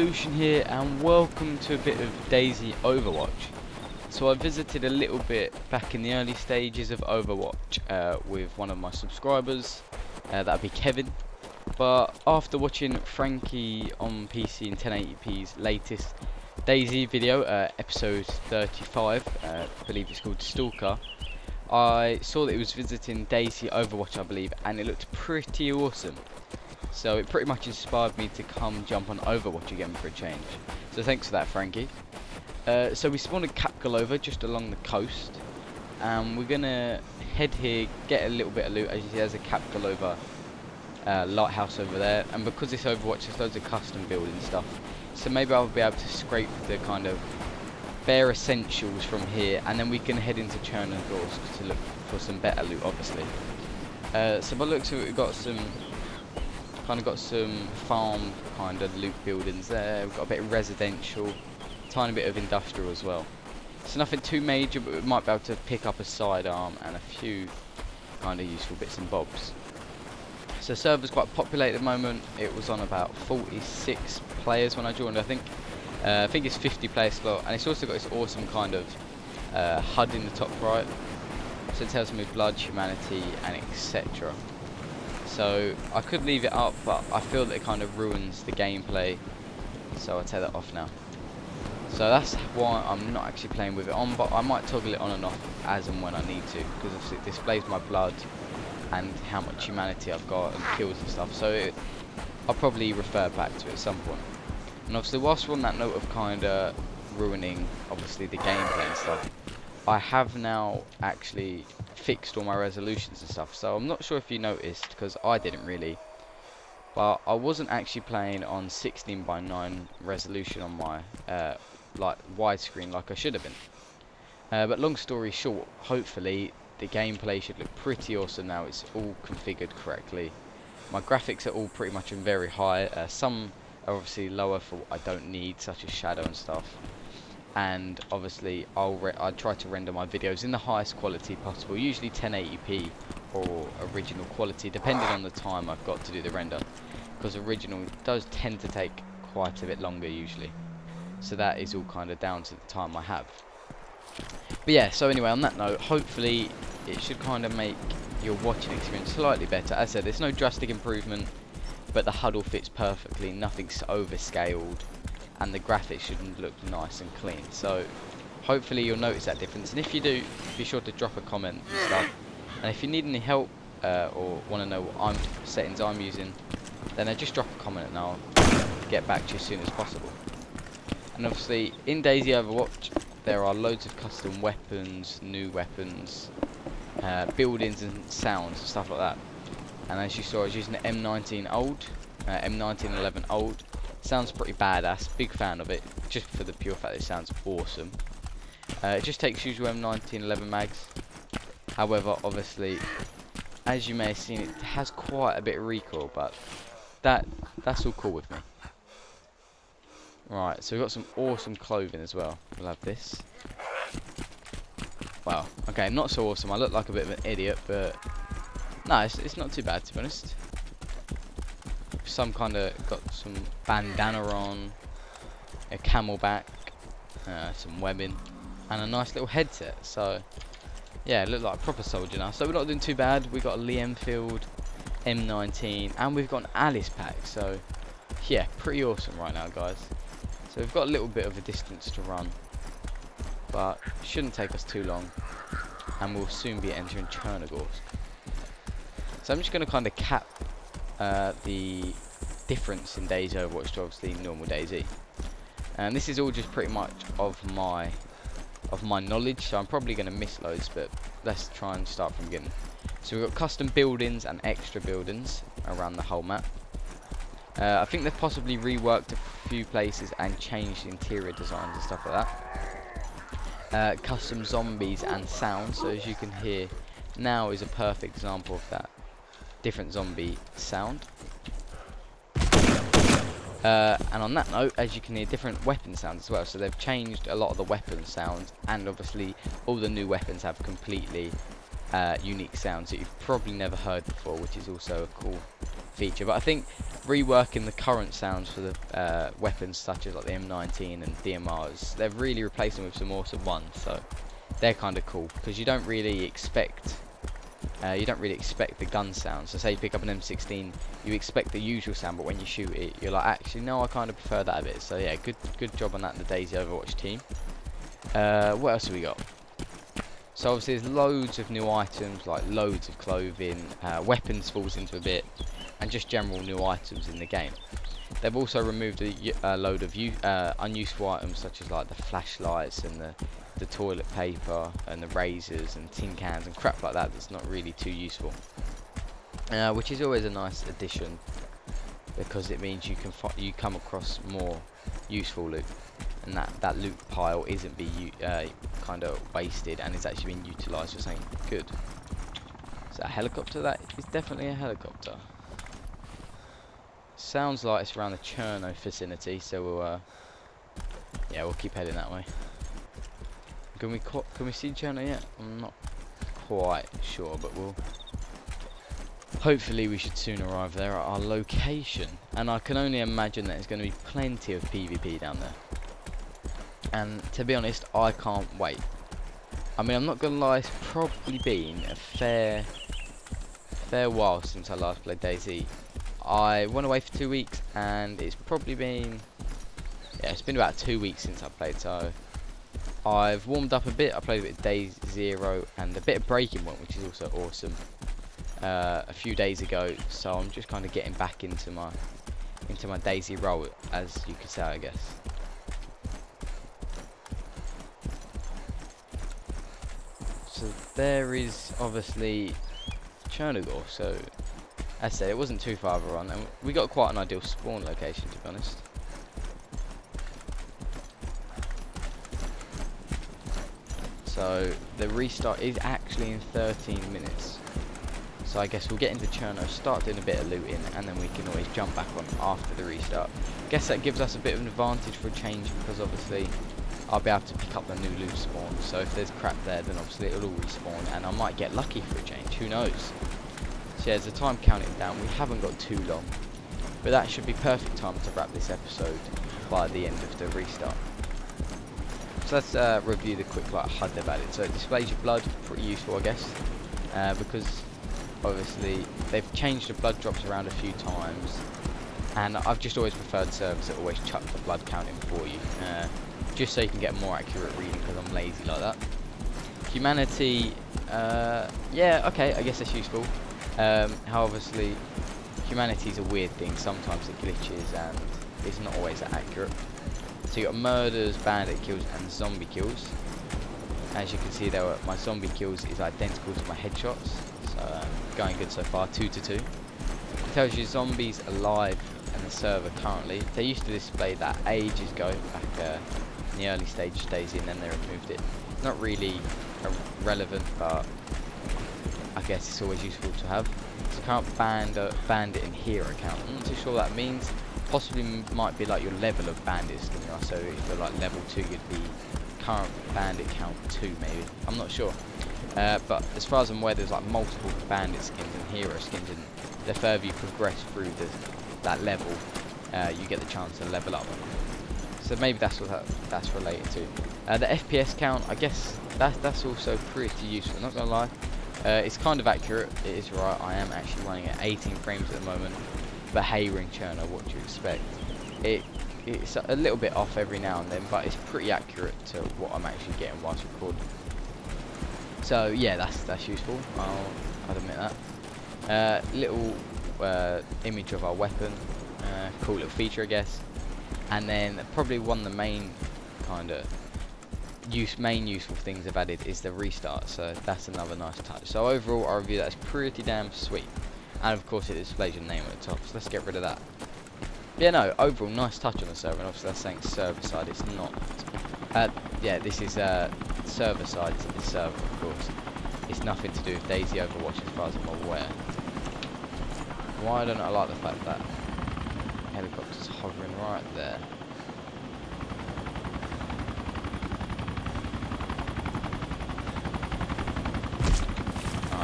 Solution here, and welcome to a bit of DayZ Overwatch. So I visited a little bit back in the early stages of Overwatch with one of my subscribers, that'd be Kevin. But after watching Frankie on PC in 1080p's latest DayZ video, episode 35, I believe it's called Stalker, I saw that he was visiting DayZ Overwatch, I believe, and it looked pretty awesome. So it pretty much inspired me to come jump on Overwatch again for a change. So thanks for that, Frankie. So we spawned a Capgalova just along the coast, and we're gonna head here, get a little bit of loot. As you see, there's a Capgalova lighthouse over there, and because this Overwatch has loads of custom building stuff, so maybe I'll be able to scrape the kind of bare essentials from here, and then we can head into Chernogorsk to look for some better loot, obviously. So by the looks of it, we've got some farm kind of loot buildings there. We've got a bit of residential, tiny bit of industrial as well. So nothing too major, but we might be able to pick up a sidearm and a few kind of useful bits and bobs. So server's quite populated at the moment. It was on about 46 players when I joined, I think. I think it's 50 player slot, and it's also got this awesome kind of HUD in the top right. So it tells me blood, humanity, and etc. So I could leave it up, but I feel that it kind of ruins the gameplay, so I'll take that off now. So that's why I'm not actually playing with it on, but I might toggle it on and off as and when I need to, because obviously it displays my blood and how much humanity I've got and kills and stuff, so I'll probably refer back to it at some point. And obviously whilst we're on that note of kind of ruining obviously the gameplay and stuff, I have now actually fixed all my resolutions and stuff. So I'm not sure if you noticed, because I didn't really, but I wasn't actually playing on 16:9 resolution on my like widescreen like I should have been. But long story short, hopefully the gameplay should look pretty awesome now. It's all configured correctly. My graphics are all pretty much in very high. Some are obviously lower for what I don't need, such as shadow and stuff. And obviously I'll try to render my videos in the highest quality possible, usually 1080p or original quality, depending on the time I've got to do the render, because original does tend to take quite a bit longer usually, so that is all kind of down to the time I have. But yeah, so anyway, on that note, hopefully it should kind of make your watching experience slightly better. As I said, there's no drastic improvement, but the HUD fits perfectly, nothing's overscaled, and the graphics should look nice and clean. So hopefully you'll notice that difference, and if you do, be sure to drop a comment and stuff. And if you need any help or want to know what settings I'm using, then just drop a comment and I'll get back to you as soon as possible. And obviously in DayZ Overwatch there are loads of custom weapons, new weapons, buildings and sounds and stuff like that. And as you saw, I was using the M19 old, M1911 old. Sounds pretty badass, big fan of it, just for the pure fact that it sounds awesome. It just takes usual M1911 mags. However, obviously, as you may have seen, it has quite a bit of recoil, but that's all cool with me. Right, so we've got some awesome clothing as well. We'll have this. Wow, okay, not so awesome. I look like a bit of an idiot, but no, it's not too bad, to be honest. Some kind of got some bandana on, a camelback, some webbing, and a nice little headset. So yeah, look like a proper soldier now. So we're not doing too bad. We got a Lee Enfield, M19, and we've got an Alice pack. So yeah, pretty awesome right now, guys. So we've got a little bit of a distance to run, but shouldn't take us too long, and we'll soon be entering Chernogorsk. So I'm just going to kind of cap the difference in DayZ Overwatch to obviously normal DayZ, and this is all just pretty much of my knowledge, so I'm probably going to miss loads, but let's try and start from beginning. So we've got custom buildings and extra buildings around the whole map. I think they've possibly reworked a few places and changed interior designs and stuff like that. Custom zombies and sounds, so as you can hear now is a perfect example of that. Different zombie sound. And on that note, as you can hear, different weapon sounds as well. So they've changed a lot of the weapon sounds, and obviously all the new weapons have completely unique sounds that you've probably never heard before, which is also a cool feature. But I think reworking the current sounds for the weapons such as like the M19 and DMRs, they've really replaced them with some awesome ones. So they're kind of cool because you don't really expect the gun sound. So say you pick up an M16, you expect the usual sound, but when you shoot it, you're like, actually, no, I kind of prefer that a bit. So yeah, good job on that, the DayZ Overwatch team. What else have we got? So obviously there's loads of new items, like loads of clothing, weapons falls into a bit, and just general new items in the game. They've also removed a load of unuseful items such as like the flashlights and the toilet paper and the razors and tin cans and crap like that that's not really too useful. Which is always a nice addition because it means you come across more useful loot, and that loot pile isn't kind of wasted and is actually being utilised for something good. Is that a helicopter? That is definitely a helicopter. Sounds like it's around the Cherno vicinity, so we'll keep heading that way. Can we see Cherno yet? I'm not quite sure, but hopefully we should soon arrive there at our location. And I can only imagine that there's going to be plenty of PvP down there. And to be honest, I can't wait. I mean, I'm not going to lie, it's probably been a fair while since I last played DayZ. I went away for 2 weeks, and it's probably been, it's been about 2 weeks since I played, so I've warmed up a bit. I played a bit of DayZ and a bit of Breaking Point, which is also awesome, a few days ago, so I'm just kind of getting back into my DayZ role, as you could say, I guess. So there is obviously Chernobyl, so as I said, it wasn't too far of a run, and we got quite an ideal spawn location, to be honest. So the restart is actually in 13 minutes. So I guess we'll get into Cherno, start doing a bit of looting, and then we can always jump back on after the restart. Guess that gives us a bit of an advantage for a change, because obviously I'll be able to pick up the new loot spawn. So if there's crap there, then obviously it'll all respawn, and I might get lucky for a change, who knows. So yeah, there's a time counting down. We haven't got too long, but that should be perfect time to wrap this episode by the end of the restart. So let's review the quick HUD they've added. So it displays your blood, pretty useful I guess, because obviously they've changed the blood drops around a few times, and I've just always preferred servers that always chuck the blood count in for you, just so you can get a more accurate reading, because I'm lazy like that. Humanity, yeah, okay, I guess that's useful. How obviously humanity is a weird thing, sometimes it glitches and it's not always that accurate. So you got murders, bandit kills and zombie kills. As you can see there, my zombie kills is identical to my headshots, so going good so far, 2 to 2. It tells you zombies alive in the server currently. They used to display that ages ago, back in the early stage of DayZ, and then they removed it. Not really relevant, but I guess it's always useful to have. So current bandit and hero count. I'm not too sure what that means. Possibly might be like your level of bandit skin. So if you're like level 2, you'd be current bandit count 2 maybe. I'm not sure. But as far as I'm aware, there's like multiple bandit skins and hero skins, and the further you progress through that level, you get the chance to level up. So maybe that's what that's related to. The FPS count, I guess that's also pretty useful. Not gonna lie. It's kind of accurate, it is right, I am actually running at 18 frames at the moment, but hey, ring Cherno, what do you expect? It's a little bit off every now and then, but it's pretty accurate to what I'm actually getting whilst recording. So yeah, that's useful, I'll admit that. Little image of our weapon, cool little feature I guess, and then probably one of the main kind of useful things they've added is the restart, so that's another nice touch. So overall I review that as pretty damn sweet, and of course it displays your name at the top, so let's get rid of that. Yeah, no, overall nice touch on the server, and obviously that's saying server side, it's not. Yeah, this is server side to the server, of course. It's nothing to do with DayZ Overwatch as far as I'm aware. Why don't I like the fact that helicopter's hovering right there?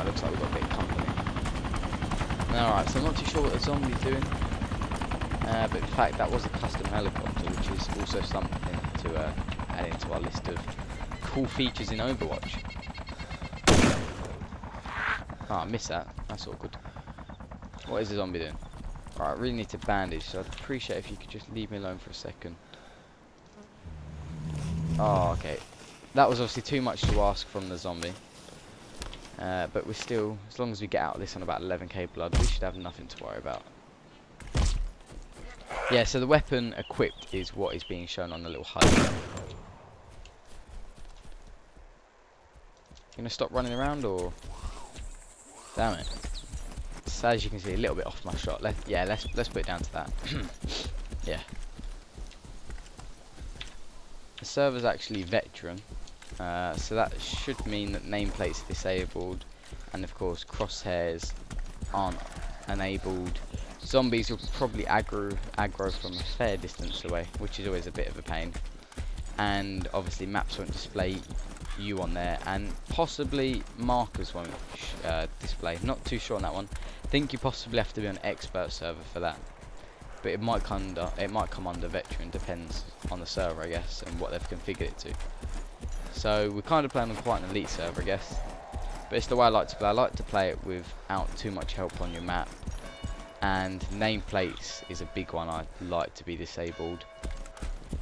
Looks like we've got a bit of company. Alright, so I'm not too sure what the zombie's doing. But in fact, that was a custom helicopter, which is also something to add into our list of cool features in Overwatch. Oh, I missed that. That's awkward. What is the zombie doing? Alright, I really need to bandage, so I'd appreciate if you could just leave me alone for a second. Oh, okay. That was obviously too much to ask from the zombie. But we're still, as long as we get out of this on about 11k blood, we should have nothing to worry about. Yeah, so the weapon equipped is what is being shown on the little HUD. Gonna stop running around, or? Damn it. So as you can see, a little bit off my shot. Let's put it down to that. Yeah. The server's actually veteran, so that should mean that nameplate's disabled, and of course crosshairs aren't enabled. Zombies will probably aggro from a fair distance away, which is always a bit of a pain. And obviously maps won't display you on there, and possibly markers won't display. Not too sure on that one. I think you possibly have to be on expert server for that. But it might come under veteran, depends on the server, I guess, and what they've configured it to. So we're kind of playing on quite an elite server, I guess. But it's the way I like to play. I like to play it without too much help on your map. And nameplates is a big one I like to be disabled.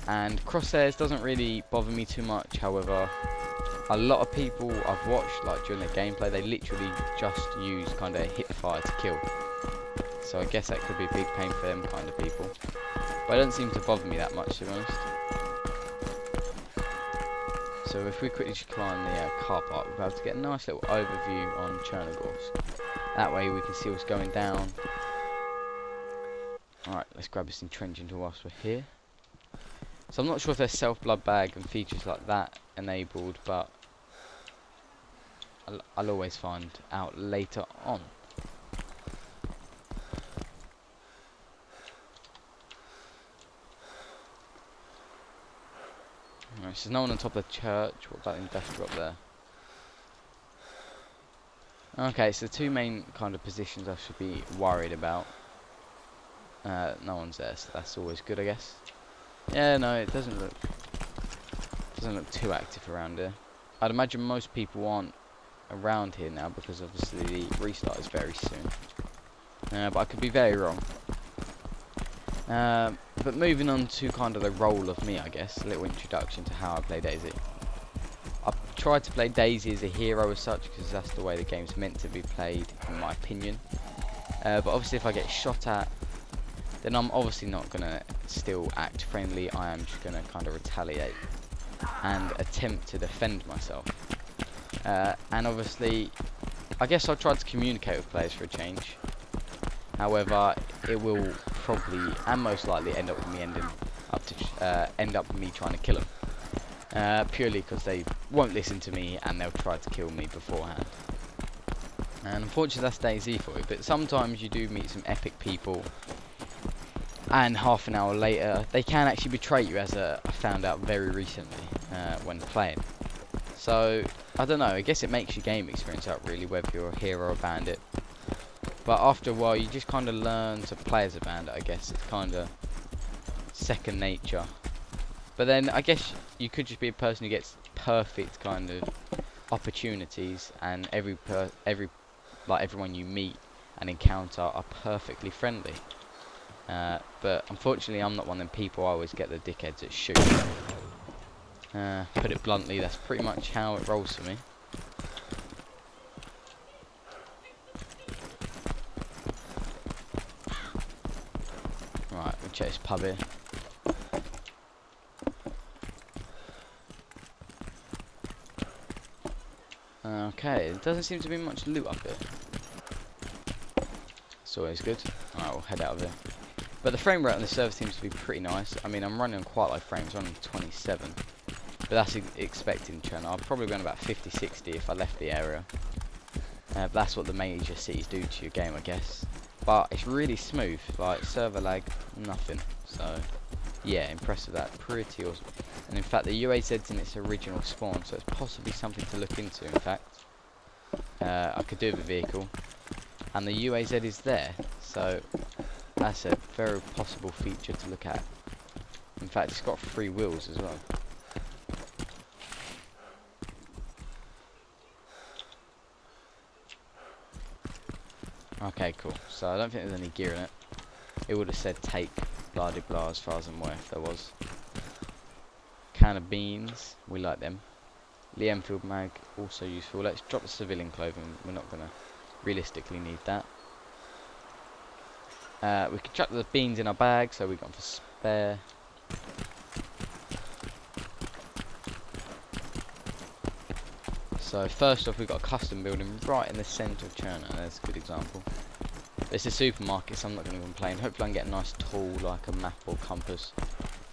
And crosshairs doesn't really bother me too much. However, a lot of people I've watched, like during their gameplay, they literally just use kind of hip fire to kill. So I guess that could be a big pain for them kind of people. But it doesn't seem to bother me that much, to be honest. So if we quickly just climb the car park, we'll be able to get a nice little overview on Chernogorsk. That way we can see what's going down. Alright, let's grab this entrenching tool whilst we're here. So I'm not sure if there's self-blood bag and features like that enabled, but I'll always find out later on. Alright, so there's no one on top of the church. What about the industrial up there? Okay, so the two main kind of positions I should be worried about. No one's there, so that's always good, I guess. Yeah, no, it doesn't look too active around here. I'd imagine most people aren't around here now because obviously the restart is very soon. But I could be very wrong. But moving on to kind of the role of me, I guess, a little introduction to how I play DayZ. I've tried to play DayZ as a hero as such because that's the way the game's meant to be played, in my opinion. But obviously if I get shot at, then I'm obviously not going to still act friendly. I am just going to kind of retaliate and attempt to defend myself. And obviously, I guess I'll try to communicate with players for a change. However, it will probably and most likely end up with me end up with me trying to kill them. Purely because they won't listen to me and they'll try to kill me beforehand. And unfortunately that's DayZ for you, but sometimes you do meet some epic people and half an hour later they can actually betray you, as I found out very recently when playing. So I don't know, I guess it makes your game experience up really, whether you're a hero or a bandit. But after a while you just kind of learn to play as a bandit, I guess. It's kind of second nature. But then I guess you could just be a person who gets perfect kind of opportunities, and everyone you meet and encounter are perfectly friendly. But unfortunately I'm not one of them people. I always get the dickheads that shoot. Put it bluntly, that's pretty much how it rolls for me. Right, we'll check this pub here. Okay, there doesn't seem to be much loot up here. It's always good. Alright, we'll head out of here. But the frame rate on the server seems to be pretty nice. I mean, I'm running on quite low frames, running 27. But that's expected in China. I'll probably run about 50, 60 if I left the area. But that's what the major cities do to your game, I guess. But it's really smooth, like server lag, nothing. So, yeah, impressed with that. Pretty awesome. And in fact, the UAZ's in its original spawn, so it's possibly something to look into, in fact. I could do with a vehicle. and the UAZ is there, so that's a very possible feature to look at. In fact, it's got 3 wheels as well. Okay, cool. So I don't think there's any gear in it. It would have said take blah de blah as far as I'm aware if there was. Can of beans, we like them. Lee Enfield mag, also useful. Let's drop the civilian clothing, we're not going to realistically need that. We can chuck the beans in our bag, so we've got them for spare. So first off, we've got a custom building right in the centre of China. That's a good example. It's a supermarket, so I'm not going to complain. Hopefully I can get a nice tool like a map or compass.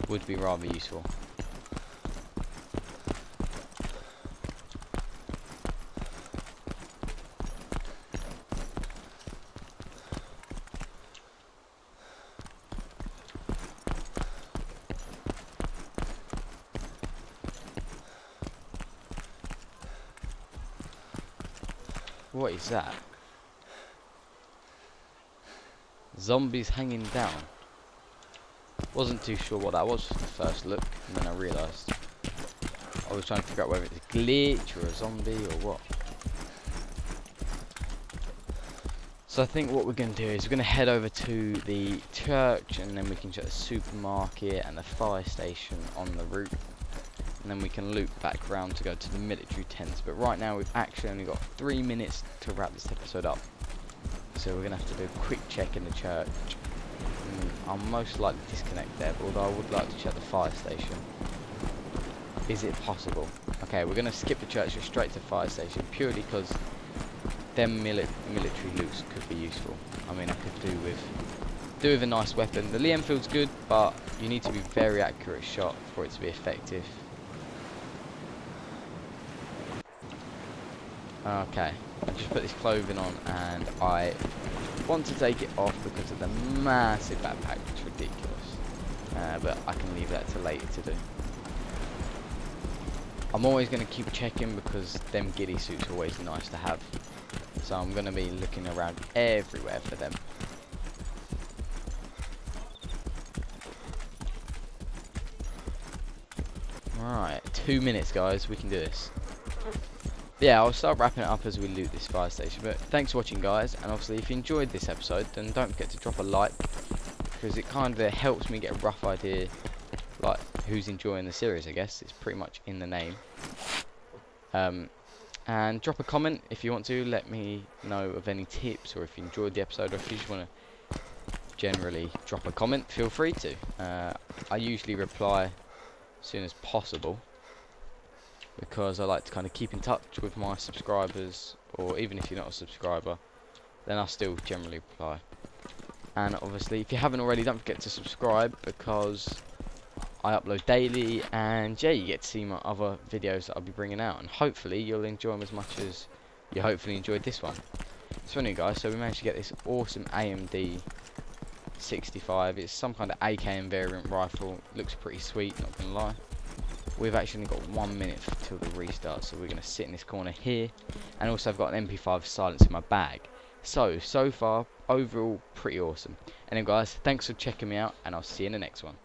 Would be rather useful. What is that? Zombies hanging down. Wasn't too sure what that was for the first look, and then I realised. I was trying to figure out whether it's a glitch or a zombie or what. So I think what we're going to do is we're going to head over to the church, and then we can check the supermarket and the fire station on the route. And then we can loop back around to go to the military tents. But right now we've actually only got 3 minutes to wrap this episode up. So we're going to have to do a quick check in the church. I'll most likely disconnect there, but although I would like to check the fire station. Is it possible? Okay, we're going to skip the church straight to the fire station, purely because them military loots could be useful. I mean, I could do with a nice weapon. The Lee Enfield's good, but you need to be very accurate shot for it to be effective. Okay, I just put this clothing on and I want to take it off because of the massive backpack. It's ridiculous, but I can leave that to later to do. I'm always going to keep checking because them ghillie suits are always nice to have, so I'm going to be looking around everywhere for them. Alright, 2 minutes guys, we can do this. Yeah, I'll start wrapping it up as we loot this fire station, but thanks for watching guys, and obviously if you enjoyed this episode then don't forget to drop a like, because it kind of helps me get a rough idea like who's enjoying the series. I guess it's pretty much in the name. And drop a comment if you want to, let me know of any tips, or if you enjoyed the episode, or if you just want to generally drop a comment, feel free to. I usually reply as soon as possible, because I like to kind of keep in touch with my subscribers, or even if you're not a subscriber, then I'll still generally reply. And obviously if you haven't already, don't forget to subscribe, because I upload daily, and yeah, you get to see my other videos that I'll be bringing out, and hopefully you'll enjoy them as much as you hopefully enjoyed this one. So anyway guys, so we managed to get this awesome AMD 65. It's some kind of AKM variant rifle, looks pretty sweet, not gonna lie. We've actually got 1 minute till the restart, so we're going to sit in this corner here. And also I've got an MP5 silence in my bag. So far, overall, pretty awesome. Anyway guys, thanks for checking me out, and I'll see you in the next one.